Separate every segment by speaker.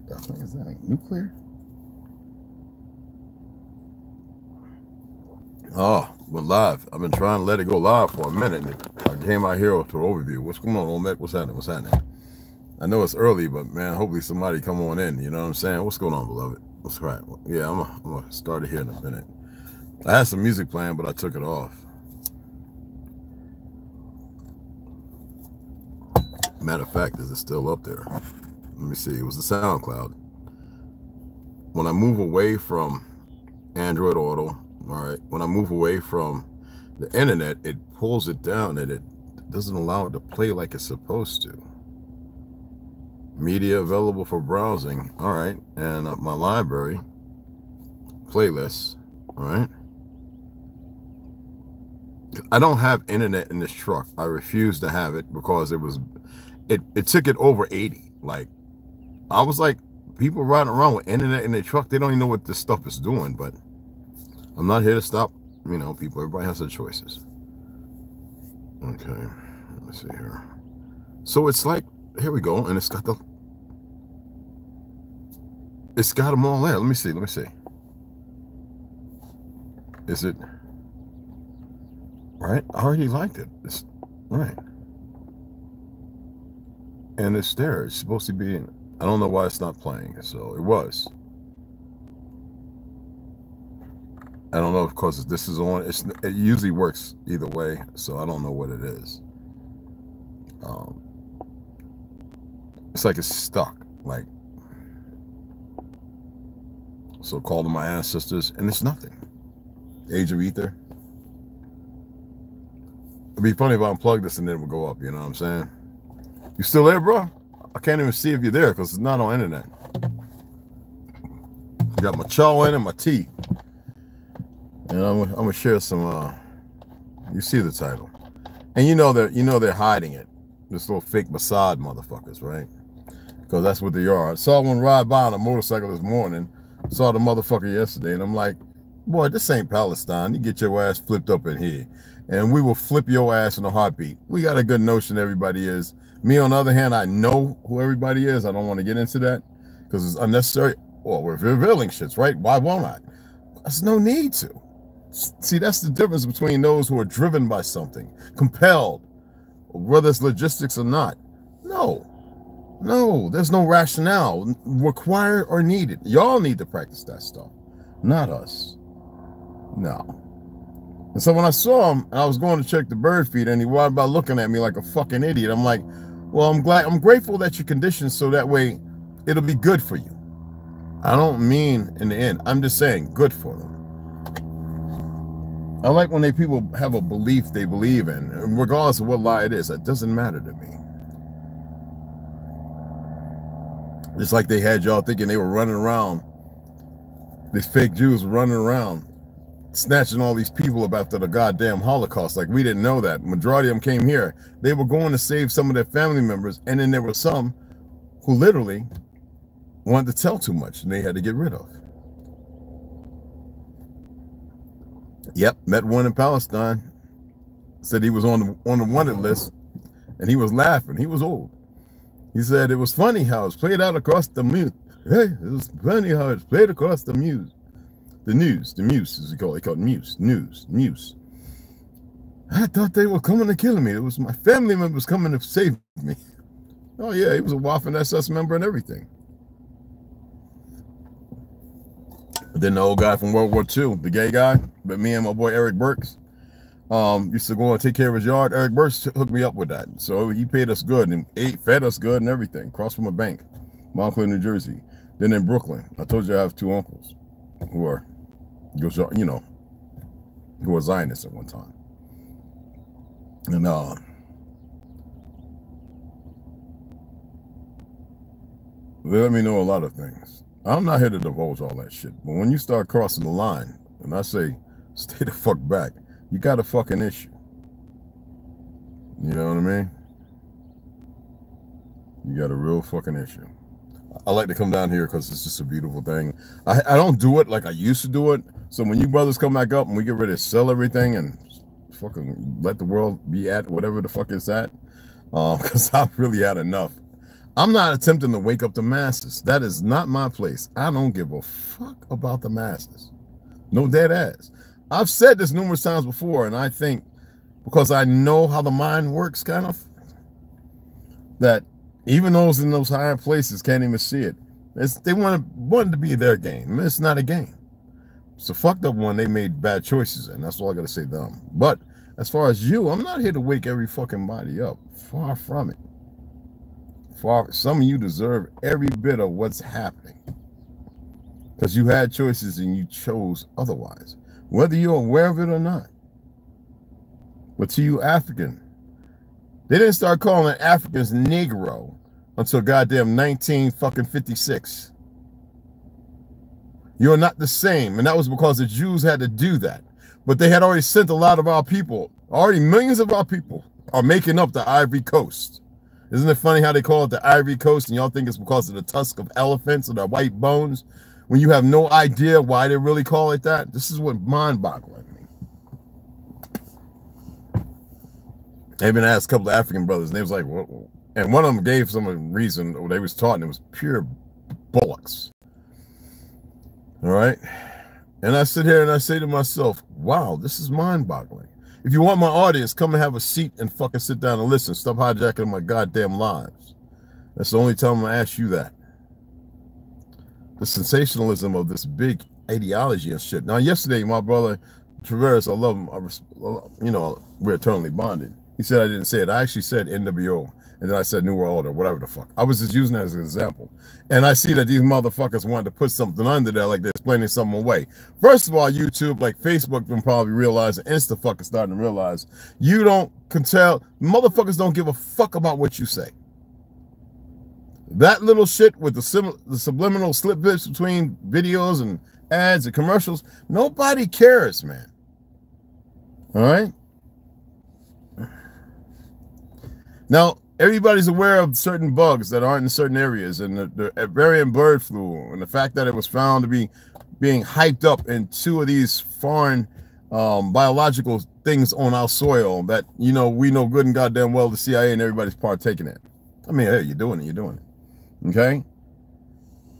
Speaker 1: The fuck is that? Like nuclear? Oh, we're live. I've been trying to let it go live for a minute. I came out here to an overview. What's going on, Olmec? What's happening? What's happening? I know it's early, but man, hopefully somebody come on in. You know what I'm saying? What's going on, beloved? What's right? Yeah, I'm gonna start it here in a minute. I had some music playing, but I took it off. Matter of fact, is it still up there? Let me see. It was the SoundCloud. When I move away from Android Auto, all right, when I move away from the internet, it pulls it down and it doesn't allow it to play like it's supposed to. Media available for browsing, all right, and my library playlists, all right. I don't have internet in this truck. I refuse to have it because it took it over 80. Like, I was like, people riding around with internet in their truck, they don't even know what this stuff is doing, but I'm not here to stop, you know, people. Everybody has their choices. Okay, let me see here. So it's like, here we go, and it's got them all there. Let me see. Is it right? I already liked it. It's right. And it's there. It's supposed to be in. I don't know why it's not playing. So it was. I don't know if because this is on. It usually works either way. So I don't know what it is. It's like it's stuck. Like, so called to my ancestors, and it's nothing. Age of Ether. It'd be funny if I unplug this and then it would go up. You know what I'm saying? You still there, bro? I can't even see if you're there because it's not on internet. I got my chow in and my tea. And I'm gonna share some. You see the title, and you know they're hiding it. This little fake Mossad motherfuckers, right? Because that's what they are. I saw one ride by on a motorcycle this morning. Saw the motherfucker yesterday, and I'm like, boy, this ain't Palestine. You get your ass flipped up in here, and we will flip your ass in a heartbeat. We got a good notion everybody is. Me, on the other hand, I know who everybody is. I don't want to get into that because it's unnecessary. Well, we're revealing shits, right? Why won't I? There's no need to. See, that's the difference between those who are driven by something, compelled, whether it's logistics or not. No, there's no rationale required or needed. Y'all need to practice that stuff, not us. No. And so when I saw him, and I was going to check the bird feeder, and he walked by looking at me like a fucking idiot. I'm like, well, I'm grateful that you're conditioned so that way it'll be good for you. I don't mean in the end. I'm just saying good for them. I like when people have a belief they believe in, regardless of what lie it is. That doesn't matter to me. It's like they had y'all thinking they were running around. These fake Jews were running around, snatching all these people up after the goddamn Holocaust. Like, we didn't know that. Majority of them came here. They were going to save some of their family members, and then there were some who literally wanted to tell too much, and they had to get rid of. Yep, met one in Palestine. Said he was on the wanted list, and he was laughing. He was old. He said it was funny how it's played out across the muse. Hey, it was funny how it's played across the muse. The muse, as we call it. They call it news. I thought they were coming to kill me. It was my family members coming to save me. Oh yeah, he was a Waffen SS member and everything. Then the old guy from World War II, the gay guy, but me and my boy Eric Brickz, used to go and take care of his yard. Eric Brickz hooked me up with that. So he paid us good and fed us good and everything. Across from a bank, Montclair, New Jersey. Then in Brooklyn, I told you I have two uncles who are, you know, who were Zionists at one time. And they let me know a lot of things. I'm not here to divulge all that shit. But when you start crossing the line, and I say, stay the fuck back, you got a fucking issue. You know what I mean? You got a real fucking issue. I like to come down here because it's just a beautiful thing. I don't do it like I used to do it. So when you brothers come back up and we get ready to sell everything and fucking let the world be at whatever the fuck it's at, because I've really had enough. I'm not attempting to wake up the masses. That is not my place. I don't give a fuck about the masses. No dead ass. I've said this numerous times before, and I think because I know how the mind works, kind of, that even those in those higher places can't even see it. They want to be their game. It's not a game. It's a fucked up one they made bad choices in. That's all I got to say to them. But as far as you, I'm not here to wake every fucking body up. Far from it. Some of you deserve every bit of what's happening. Because you had choices and you chose otherwise. Whether you're aware of it or not. But to you African, they didn't start calling Africans Negro until goddamn 1956. You're not the same. And that was because the Jews had to do that. But they had already sent a lot of our people. Already millions of our people are making up the Ivory Coast. Isn't it funny how they call it the Ivory Coast and y'all think it's because of the tusk of elephants or the white bones when you have no idea why they really call it that? This is what mind-boggling me. They've been asked a couple of African brothers and they was like, well, and one of them gave some reason or they was taught and it was pure bullocks. All right. And I sit here and I say to myself, wow, this is mind-boggling. If you want my audience, come and have a seat and fucking sit down and listen. Stop hijacking my goddamn lives. That's the only time I'm going to ask you that. The sensationalism of this big ideology and shit. Now, yesterday, my brother, Traverse, I love him. You know, we're eternally bonded. He said I didn't say it. I actually said NWO. And then I said New World Order, whatever the fuck. I was just using that as an example. And I see that these motherfuckers wanted to put something under there like they're explaining something away. First of all, YouTube, like Facebook, can probably realize, and Insta fucking starting to realize, motherfuckers don't give a fuck about what you say. That little shit with the subliminal slip bits between videos and ads and commercials, nobody cares, man. All right? Now, everybody's aware of certain bugs that aren't in certain areas, and the avian bird flu, and the fact that it was found to be being hyped up in 2 of these foreign biological things on our soil that, you know, we know good and goddamn well the CIA and everybody's partaking in. I mean, hey, you're doing it. Okay?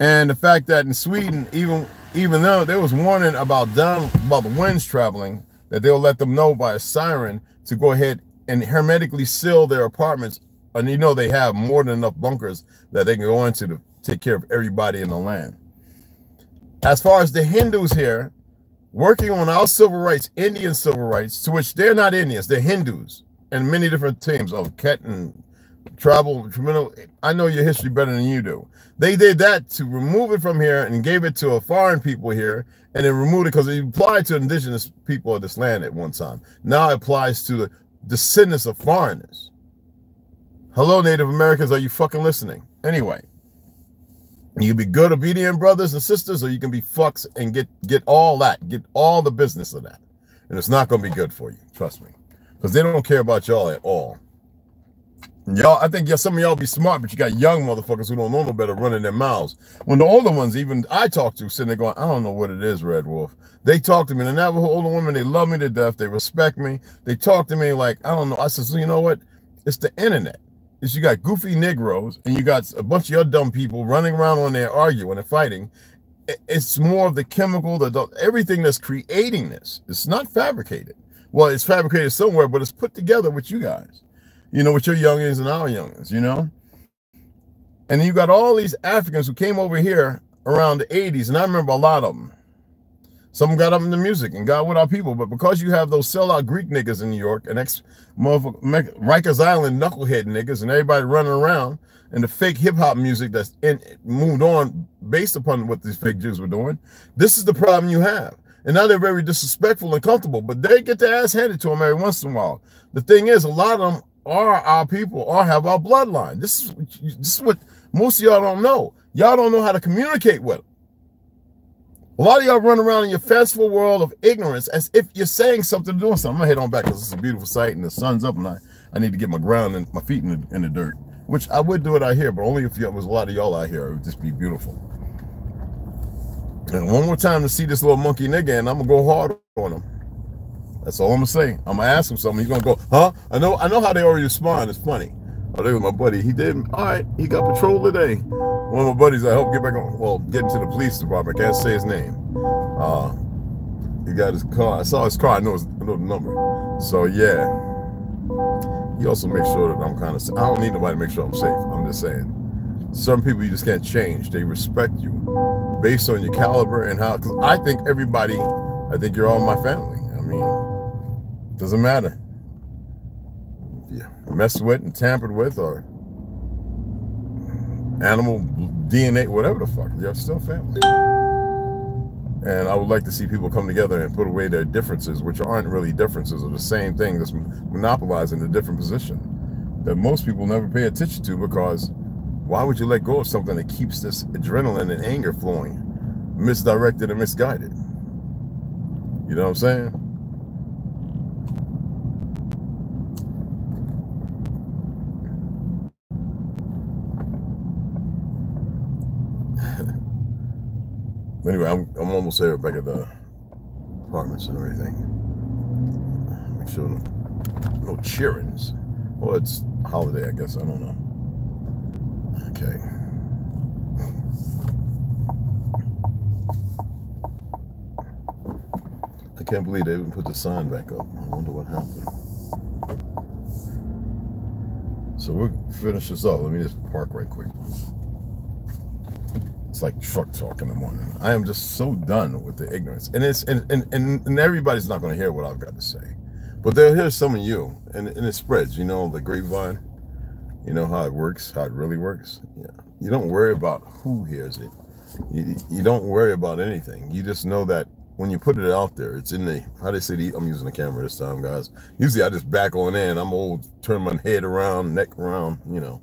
Speaker 1: And the fact that in Sweden, even though there was warning about the winds traveling, that they'll let them know by a siren to go ahead and hermetically seal their apartments. And you know they have more than enough bunkers that they can go into to take care of everybody in the land. As far as the Hindus here, working on our civil rights, Indian civil rights, to which they're not Indians, they're Hindus, and many different teams of Ket and Tribal, criminal. I know your history better than you do. They did that to remove it from here and gave it to a foreign people here, and then removed it because it applied to indigenous people of this land at one time. Now it applies to the descendants of foreigners. Hello, Native Americans, are you fucking listening? Anyway, you can be good, obedient brothers and sisters, or you can be fucks and get all that, get all the business of that. And it's not going to be good for you, trust me. Because they don't care about y'all at all. Y'all, I think some of y'all be smart, but you got young motherfuckers who don't know no better running their mouths. When the older ones, even I talk to, sitting there going, I don't know what it is, Red Wolf. They talk to me, and the Navajo older women, they love me to death. They respect me. They talk to me like, I don't know. I said, so you know what? It's the internet. Is you got goofy Negroes and you got a bunch of your dumb people running around on there arguing and fighting. It's more of the chemical, everything that's creating this. It's not fabricated. Well, it's fabricated somewhere, but it's put together with you guys, you know, with your youngins and our youngins, you know. And then you got all these Africans who came over here around the 80s, and I remember a lot of them. Some got up in the music and got with our people, but because you have those sellout Greek niggas in New York and Rikers Island knucklehead niggas and everybody running around and the fake hip-hop music that's moved on based upon what these fake Jews were doing, this is the problem you have. And now they're very disrespectful and comfortable, but they get their ass handed to them every once in a while. The thing is, a lot of them are our people or have our bloodline. This is what most of y'all don't know. Y'all don't know how to communicate with them. A lot of y'all run around in your fanciful world of ignorance as if you're saying something, doing something. I'm gonna head on back because it's a beautiful sight and the sun's up, and I need to get my ground and my feet in the dirt, which I would do it out here, but only if there was a lot of y'all out here. It would just be beautiful. And one more time to see this little monkey nigga, and I'm gonna go hard on him. That's all I'm gonna say. I'm gonna ask him something. He's gonna go, huh? I know how they already respond. It's funny. Oh, there was my buddy. He did. All right. He got patrol today. One of my buddies I helped get back on. Well, get into the police department. I can't say his name. He got his car. I saw his car. I know the number. So yeah. He also makes sure that I'm kind of. I don't need nobody to make sure I'm safe. I'm just saying. Some people you just can't change. They respect you based on your caliber and how. Because I think everybody. I think you're all my family. I mean, doesn't matter. Yeah, messed with and tampered with, or animal DNA, whatever the fuck, they're still family. And I would like to see people come together and put away their differences, which aren't really differences, or the same thing that's monopolizing a different position that most people never pay attention to, because why would you let go of something that keeps this adrenaline and anger flowing, misdirected and misguided? You know what I'm saying? Anyway, I'm almost there, back at the apartments and everything. Make sure no cheerings. Well, it's holiday, I guess. I don't know. Okay. I can't believe they didn't put the sign back up. I wonder what happened. So we'll finish this up. Let me just park right quick. It's like truck talk in the morning. I am just so done with the ignorance. And it's and everybody's not going to hear what I've got to say. But they'll hear some of you. And it spreads, you know, the grapevine. You know how it works, how it really works. Yeah. You don't worry about who hears it. You don't worry about anything. You just know that when you put it out there, it's in the, how they say, I'm using the camera this time, guys. Usually I just back on in. I'm old, turn my head around, neck around, you know.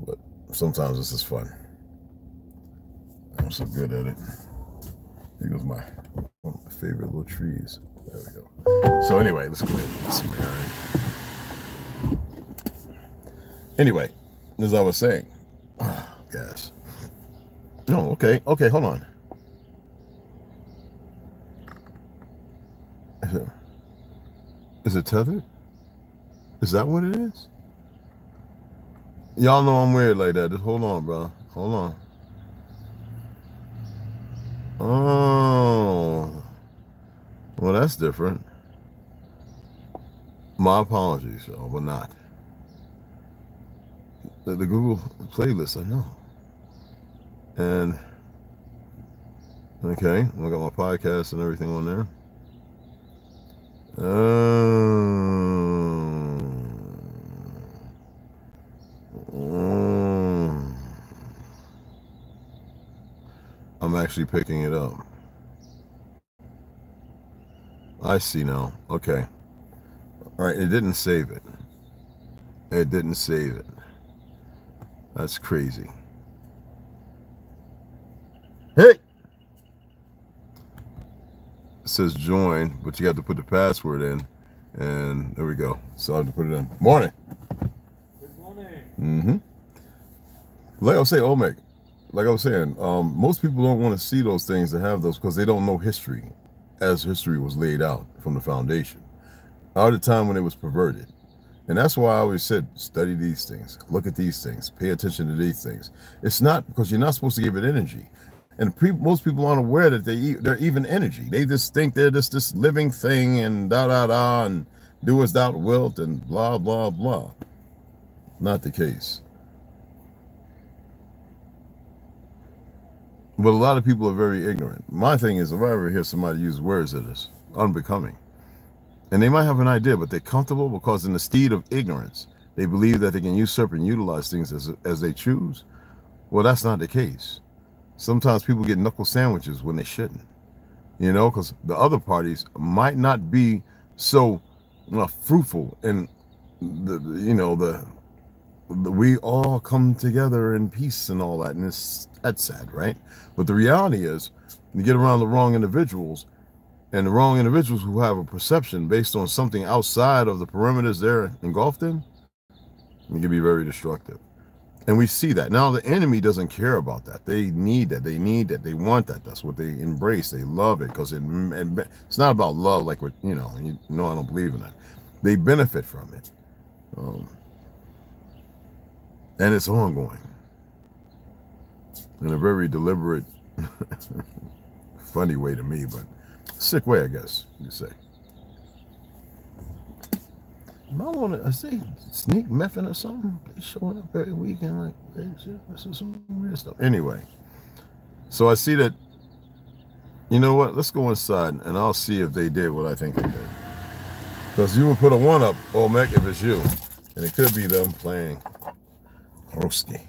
Speaker 1: But sometimes this is fun. I'm so good at it. Here goes one of my favorite little trees. There we go. So anyway, let's go ahead. Let's see, all right. Anyway, as I was saying, oh, gosh. No, okay, hold on. Is it tethered? Is that what it is? Y'all know I'm weird like that. Just hold on, bro. Hold on. Oh, well, that's different. My apologies, y'all, but not. The Google playlist, I know. And, okay, I got my podcast and everything on there. I'm actually picking it up. I see now. Okay. All right, it didn't save it. It didn't save it. That's crazy. Hey! It says join, but you have to put the password in. And there we go. So I have to put it in. Morning.
Speaker 2: Good morning.
Speaker 1: Mm-hmm. Like I was saying, Omek, like I was saying, most people don't want to see those things and have those because they don't know history as history was laid out from the foundation. Out of the time when it was perverted. And that's why I always said, study these things, look at these things, pay attention to these things. It's not because you're not supposed to give it energy. And most people aren't aware that they're even energy. They just think they're just this living thing and da-da-da and do as thou wilt and blah, blah, blah. Not the case. But a lot of people are very ignorant. My thing is, if I ever hear somebody use words that is unbecoming, and they might have an idea, but they're comfortable because in the steed of ignorance, they believe that they can usurp and utilize things as they choose. Well, that's not the case. Sometimes people get knuckle sandwiches when they shouldn't, you know, because the other parties might not be so fruitful in we all come together in peace and all that, and that's sad, right? But the reality is, you get around the wrong individuals, and the wrong individuals who have a perception based on something outside of the perimeters they're engulfed in, it can be very destructive. And we see that. Now the enemy doesn't care about that. They need that. They need that. They want that. That's what they embrace. They love it because it's not about love like what, I don't believe in that. They benefit from it. And it's ongoing. In a very deliberate, funny way to me, but sick way, I guess you say. I want to say sneak mething or something. They showing up every weekend like, hey, shit, this is some weird stuff. Anyway, so I see that. You know what? Let's go inside and I'll see if they did what I think they did. Because you would put a 1 up, Olmec, if it's you, and it could be them playing Roski.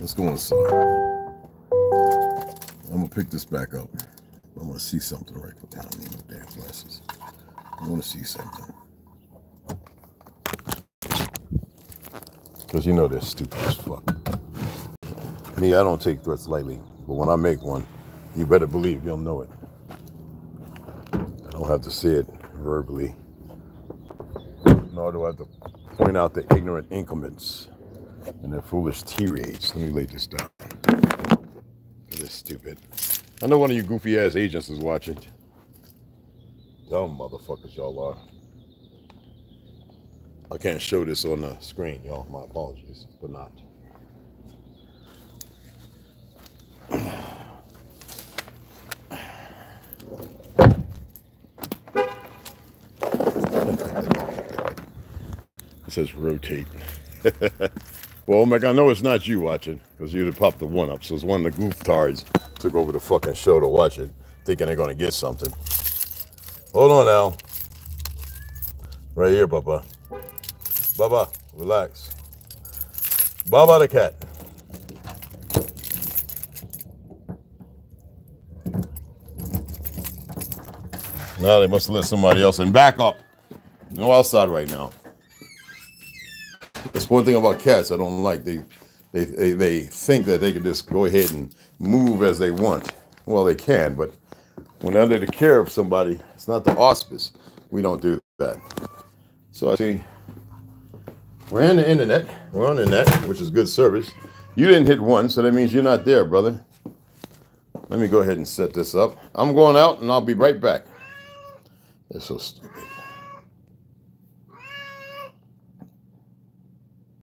Speaker 1: Let's go inside. I'm gonna pick this back up. I'm gonna see something right quick. I don't need no damn glasses. I want to see something. Because you know they're stupid as fuck. Me, I don't take threats lightly. But when I make one, you better believe you'll know it. I don't have to say it verbally. Nor do I have to point out the ignorant increments and their foolish tirades. Let me lay this down. This is stupid. I know one of you goofy ass agents is watching. Dumb motherfuckers y'all are. I can't show this on the screen, y'all. My apologies, but not. It says rotate. Well, Mike, I know it's not you watching, because you'd have popped the 1 up. So it's one of the gooftards took over the fucking show to watch it, thinking they're gonna get something. Hold on now. Right here, Bubba. Bubba, relax. Bubba the cat. Now they must let somebody else in. Back up. No outside right now. That's one thing about cats I don't like. They think that they can just go ahead and move as they want. Well, they can, but when they're under the care of somebody, it's not the auspice. We don't do that. So I see we're in the internet. We're on the net, which is good service. You didn't hit 1, so that means you're not there, brother. Let me go ahead and set this up. I'm going out, and I'll be right back. They're so stupid.